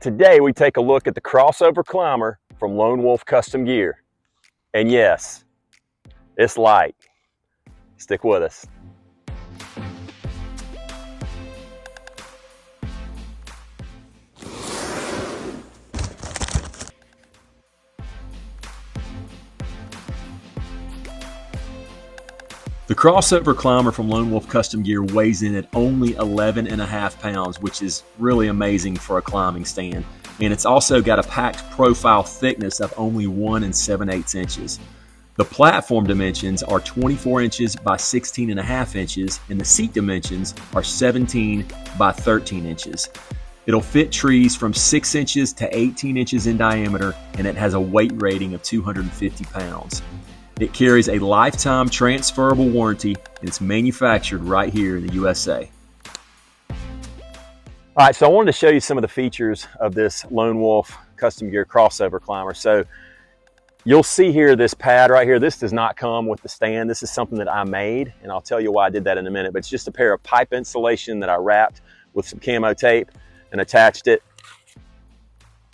Today we take a look at the crossover climber from Lone Wolf Custom Gear. And yes, it's light. Stick with us. The crossover climber from Lone Wolf Custom Gear weighs in at only 11.5 pounds, which is really amazing for a climbing stand. And it's also got a packed profile thickness of only 1 7/8 inches. The platform dimensions are 24 inches by 16.5 inches, and the seat dimensions are 17 by 13 inches. It'll fit trees from 6 inches to 18 inches in diameter, and it has a weight rating of 250 pounds. It carries a lifetime transferable warranty, and it's manufactured right here in the USA. All right, so I wanted to show you some of the features of this Lone Wolf Custom Gear crossover climber. So you'll see here this pad right here. This does not come with the stand. This is something that I made, and I'll tell you why I did that in a minute. But it's just a pair of pipe insulation that I wrapped with some camo tape and attached it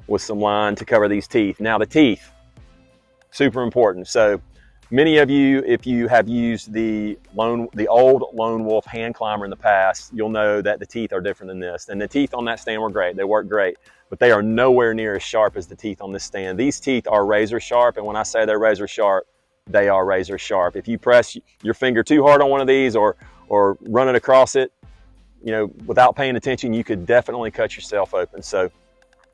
with some line to cover these teeth. Now the teeth, super important. So many of you, if you have used the old Lone Wolf hand climber in the past, you'll know that the teeth are different than this. And the teeth on that stand were great. They work great, but they are nowhere near as sharp as the teeth on this stand. These teeth are razor sharp, and when I say they're razor sharp, they are razor sharp. If you press your finger too hard on one of these or run it across it, you know, without paying attention, you could definitely cut yourself open. So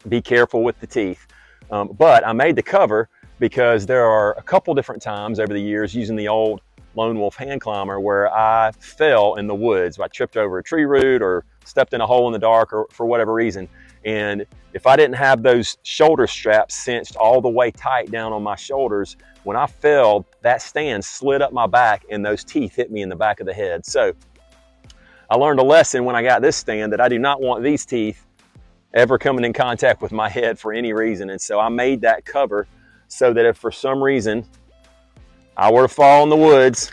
be careful with the teeth. But I made the cover because there are a couple different times over the years using the old Lone Wolf hand climber where I fell in the woods. I tripped over a tree root or stepped in a hole in the dark or for whatever reason. And if I didn't have those shoulder straps cinched all the way tight down on my shoulders, when I fell, that stand slid up my back and those teeth hit me in the back of the head. So I learned a lesson when I got this stand that I do not want these teeth ever coming in contact with my head for any reason. And so I made that cover so that if for some reason I were to fall in the woods,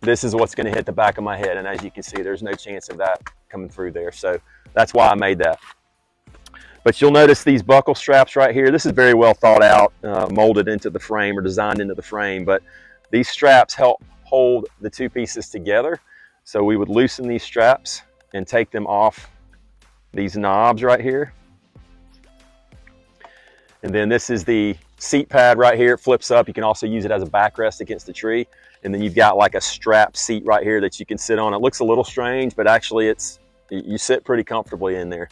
this is what's going to hit the back of my head. And as you can see, there's no chance of that coming through there. So that's why I made that. But you'll notice these buckle straps right here. This is very well thought out, molded into the frame or designed into the frame. But these straps help hold the two pieces together. So we would loosen these straps and take them off these knobs right here. And then this is the seat pad right here. It flips up. You can also use it as a backrest against the tree. And then you've got like a strap seat right here that you can sit on. It looks a little strange, but actually you sit pretty comfortably in there.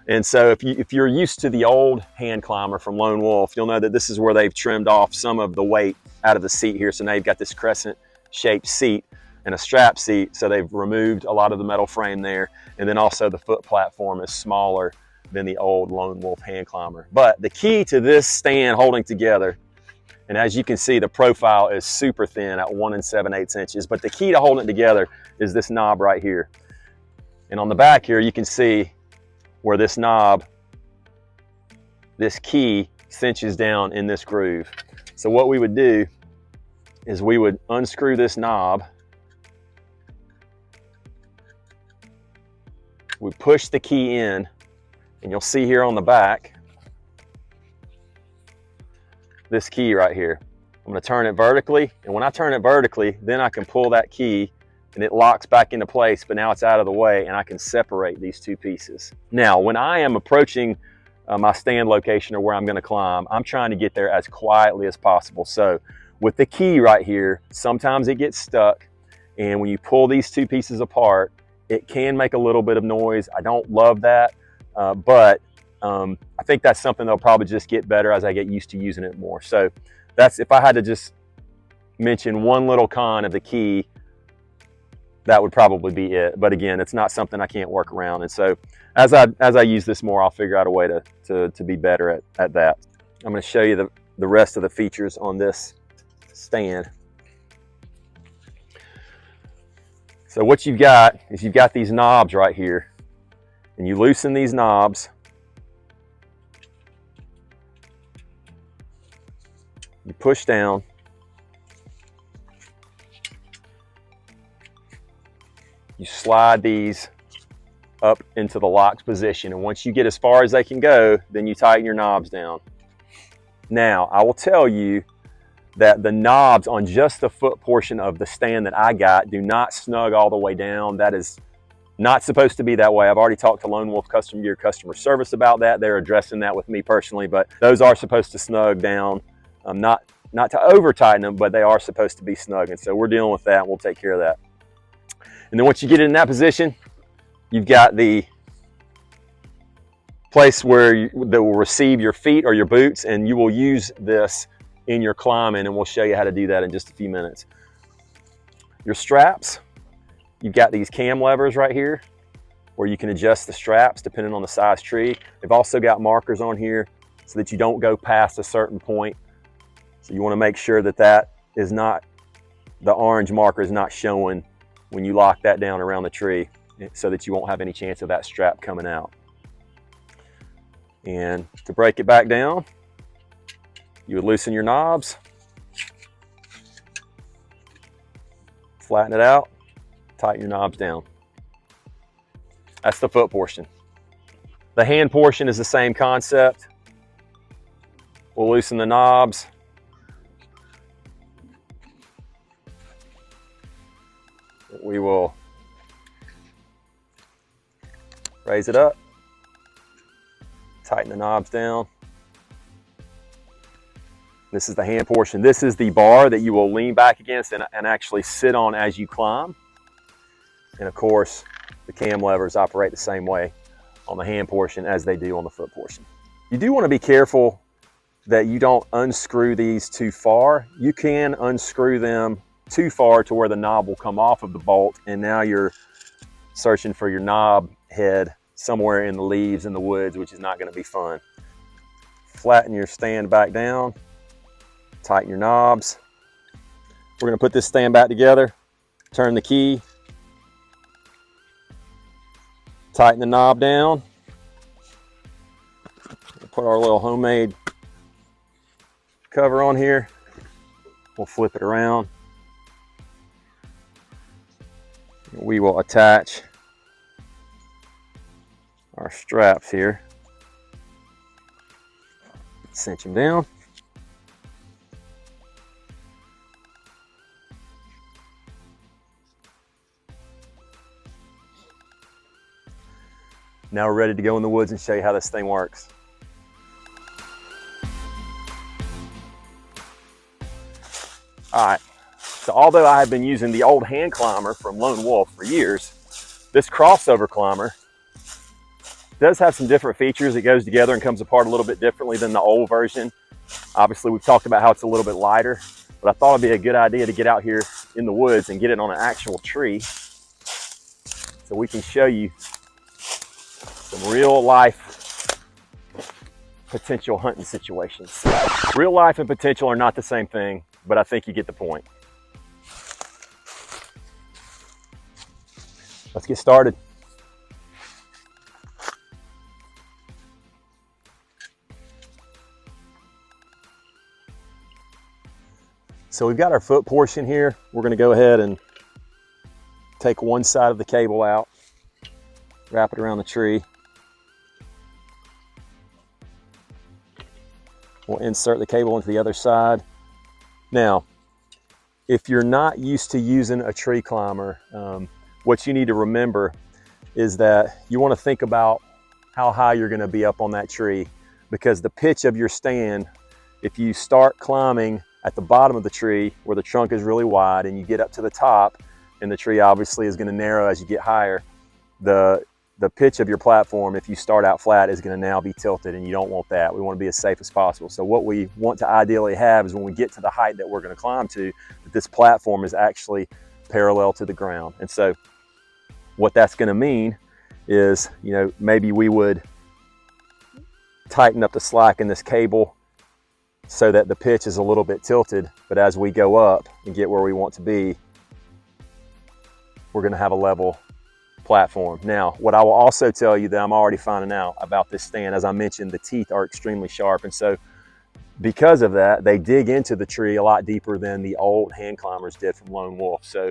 And so if you're used to the old hand climber from Lone Wolf, you'll know that this is where they've trimmed off some of the weight out of the seat here. So now you've got this crescent shaped seat and a strap seat. So they've removed a lot of the metal frame there. And then also the foot platform is smaller than the old Lone Wolf hand climber. But the key to this stand holding together, and as you can see, the profile is super thin at 1 7/8 inches, but the key to holding it together is this knob right here. And on the back here, you can see where this knob, this key cinches down in this groove. So what we would do is we would unscrew this knob, we push the key in, and you'll see here on the back, this key right here. I'm going to turn it vertically, and when I turn it vertically, then I can pull that key and it locks back into place, but now it's out of the way and I can separate these two pieces. Now, when I am approaching my stand location or where I'm going to climb, I'm trying to get there as quietly as possible. So with the key right here, sometimes it gets stuck, and when you pull these two pieces apart, it can make a little bit of noise. I don't love that. But I think that's something that'll probably just get better as I get used to using it more. So that's, if I had to just mention one little con of the key, that would probably be it. But again, it's not something I can't work around. And so as I use this more, I'll figure out a way to be better at that. I'm going to show you the rest of the features on this stand. So what you've got is you've got these knobs right here, and you loosen these knobs. You push down. You slide these up into the locked position. And once you get as far as they can go, then you tighten your knobs down. Now, I will tell you that the knobs on just the foot portion of the stand that I got do not snug all the way down. That is not supposed to be that way. I've already talked to Lone Wolf Custom Gear customer service about that. They're addressing that with me personally, but those are supposed to snug down. Not to over tighten them, but they are supposed to be snug. And so we're dealing with that. We'll take care of that. And then once you get in that position, you've got the place where that will receive your feet or your boots, and you will use this in your climbing, and we'll show you how to do that in just a few minutes. Your straps, you've got these cam levers right here where you can adjust the straps depending on the size tree. They've also got markers on here so that you don't go past a certain point. So you want to make sure that that is not, the orange marker is not showing when you lock that down around the tree, so that you won't have any chance of that strap coming out. And to break it back down, you would loosen your knobs, flatten it out, tighten your knobs down. That's the foot portion. The hand portion is the same concept. We'll loosen the knobs. We will raise it up, tighten the knobs down. This is the hand portion. This is the bar that you will lean back against and actually sit on as you climb. And of course, the cam levers operate the same way on the hand portion as they do on the foot portion. You do want to be careful that you don't unscrew these too far. You can unscrew them too far to where the knob will come off of the bolt, and now you're searching for your knob head somewhere in the leaves in the woods, which is not going to be fun. Flatten your stand back down, tighten your knobs. We're going to put this stand back together, turn the key, tighten the knob down, put our little homemade cover on here. We'll flip it around. We will attach our straps here, cinch them down. Now we're ready to go in the woods and show you how this thing works. All right, so although I have been using the old hand climber from Lone Wolf for years, this crossover climber does have some different features. It goes together and comes apart a little bit differently than the old version. Obviously, we've talked about how it's a little bit lighter, but I thought it'd be a good idea to get out here in the woods and get it on an actual tree so we can show you some real life potential hunting situations. Real life and potential are not the same thing, but I think you get the point. Let's get started. So we've got our foot portion here. We're going to go ahead and take one side of the cable out, wrap it around the tree. We'll insert the cable into the other side. Now, if you're not used to using a tree climber, what you need to remember is that you want to think about how high you're going to be up on that tree, because the pitch of your stand, if you start climbing at the bottom of the tree where the trunk is really wide and you get up to the top, and the tree obviously is going to narrow as you get higher, the pitch of your platform, if you start out flat, is going to now be tilted, and you don't want that. We want to be as safe as possible. So what we want to ideally have is when we get to the height that we're going to climb to, that this platform is actually parallel to the ground. And so what that's going to mean is, you know, maybe we would tighten up the slack in this cable so that the pitch is a little bit tilted, but as we go up and get where we want to be, we're going to have a level platform. Now, what I will also tell you that I'm already finding out about this stand, as I mentioned, the teeth are extremely sharp, and so because of that, they dig into the tree a lot deeper than the old hand climbers did from Lone Wolf. So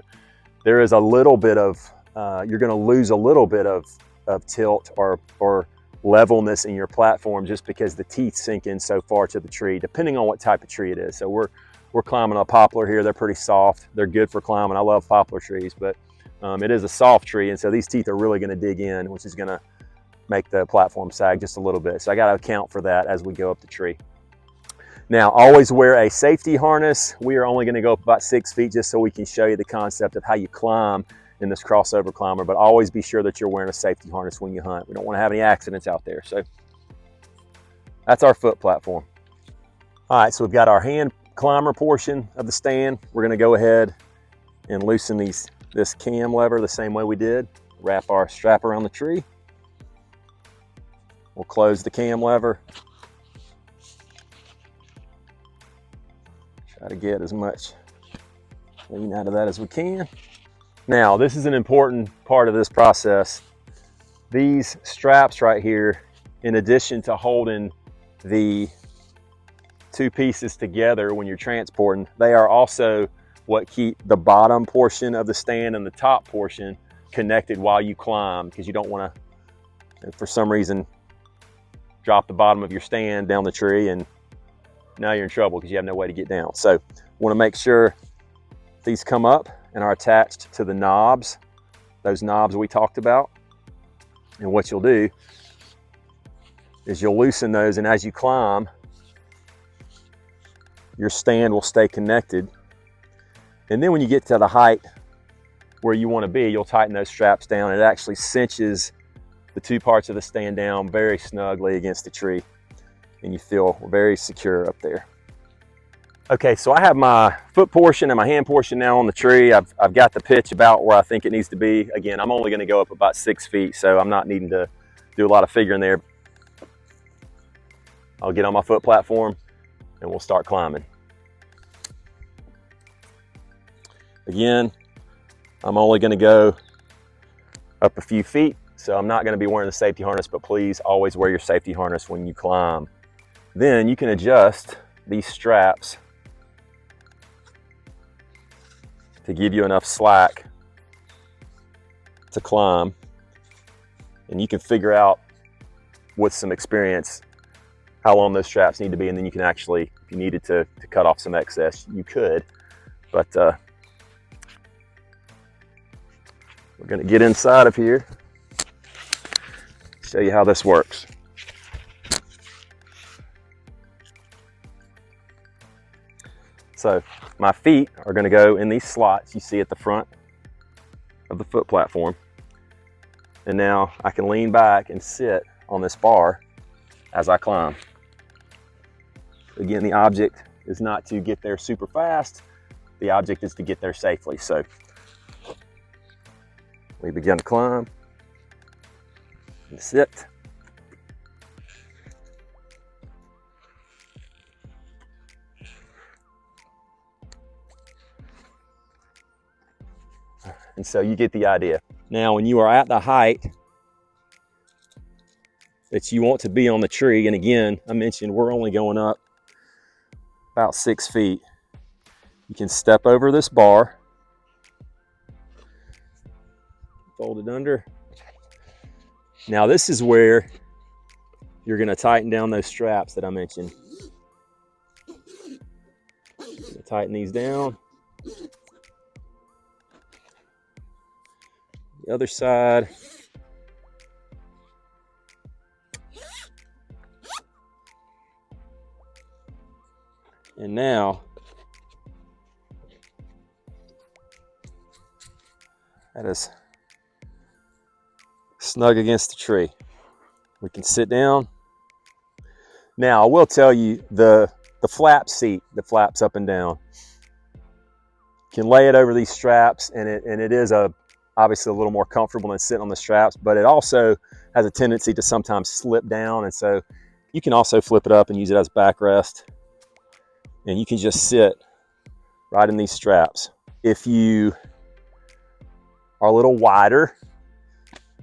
there is a little bit of, you're going to lose a little bit of of tilt or levelness in your platform, just because the teeth sink in so far to the tree, depending on what type of tree it is. So we're climbing a poplar here. They're pretty soft. They're good for climbing. I love poplar trees, but it is a soft tree, and so these teeth are really going to dig in, which is going to make the platform sag just a little bit. So I got to account for that as we go up the tree. Now, always wear a safety harness. We are only going to go up about 6 feet just so we can show you the concept of how you climb in this crossover climber, but always be sure that you're wearing a safety harness when you hunt. We don't want to have any accidents out there. So that's our foot platform. All right, so we've got our hand climber portion of the stand. We're going to go ahead and loosen this cam lever the same way we did. Wrap our strap around the tree. We'll close the cam lever. Try to get as much lean out of that as we can. Now, this is an important part of this process. These straps right here, in addition to holding the two pieces together when you're transporting, they are also what keep the bottom portion of the stand and the top portion connected while you climb, because you don't want to, for some reason, drop the bottom of your stand down the tree and now you're in trouble because you have no way to get down. So want to make sure these come up and are attached to the knobs, those knobs we talked about. And what you'll do is you'll loosen those, and as you climb, your stand will stay connected. And then when you get to the height where you want to be, you'll tighten those straps down. It actually cinches the two parts of the stand down very snugly against the tree, and you feel very secure up there. Okay, so I have my foot portion and my hand portion now on the tree. I've got the pitch about where I think it needs to be. Again, I'm only going to go up about 6 feet, so I'm not needing to do a lot of figuring there. I'll get on my foot platform and we'll start climbing. Again, I'm only going to go up a few feet, so I'm not going to be wearing the safety harness, but please always wear your safety harness when you climb. Then you can adjust these straps to give you enough slack to climb, and you can figure out with some experience how long those straps need to be, and then you can actually, if you needed to cut off some excess, you could. But we're going to get inside of here, show you how this works. So my feet are going to go in these slots you see at the front of the foot platform. And now I can lean back and sit on this bar as I climb. Again, the object is not to get there super fast. The object is to get there safely. So we begin to climb and sit. And so you get the idea. Now, when you are at the height that you want to be on the tree, and again, I mentioned we're only going up about 6 feet, you can step over this bar, fold it under. Now, this is where you're going to tighten down those straps that I mentioned. Tighten these down. The other side. And now that is snug against the tree. We can sit down. Now I will tell you the flap seat that flaps up and down. You can lay it over these straps, and it is obviously a little more comfortable than sitting on the straps, but it also has a tendency to sometimes slip down, and so you can also flip it up and use it as backrest, and you can just sit right in these straps. If you are a little wider,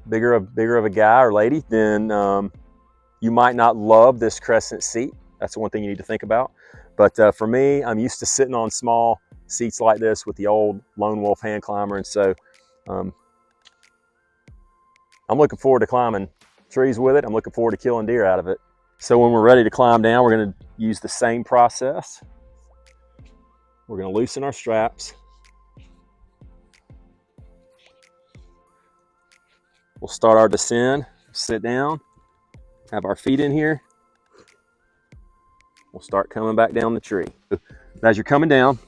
bigger of a guy or lady, then you might not love this crescent seat. That's one thing you need to think about. But for me, I'm used to sitting on small seats like this with the old Lone Wolf hand climber, and so I'm looking forward to climbing trees with it. I'm looking forward to killing deer out of it. So when we're ready to climb down, we're going to use the same process. We're going to loosen our straps. We'll start our descent, sit down, have our feet in here. We'll start coming back down the tree. As you're coming down,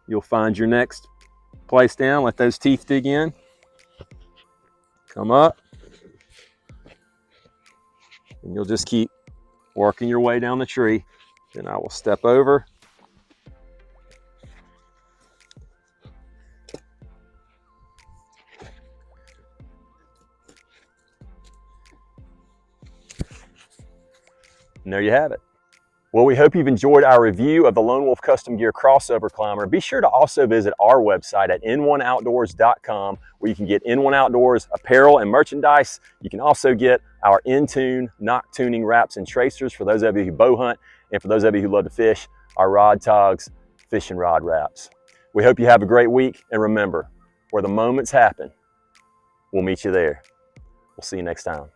you'll find your next place down. Let those teeth dig in. Come up. And you'll just keep working your way down the tree. Then I will step over. And there you have it. Well, we hope you've enjoyed our review of the Lone Wolf Custom Gear Crossover Climber. Be sure to also visit our website at n1outdoors.com, where you can get N1 Outdoors apparel and merchandise. You can also get our in-tune, nock tuning wraps and tracers for those of you who bow hunt, and for those of you who love to fish, our rod togs, fishing rod wraps. We hope you have a great week, and remember, where the moments happen, we'll meet you there. We'll see you next time.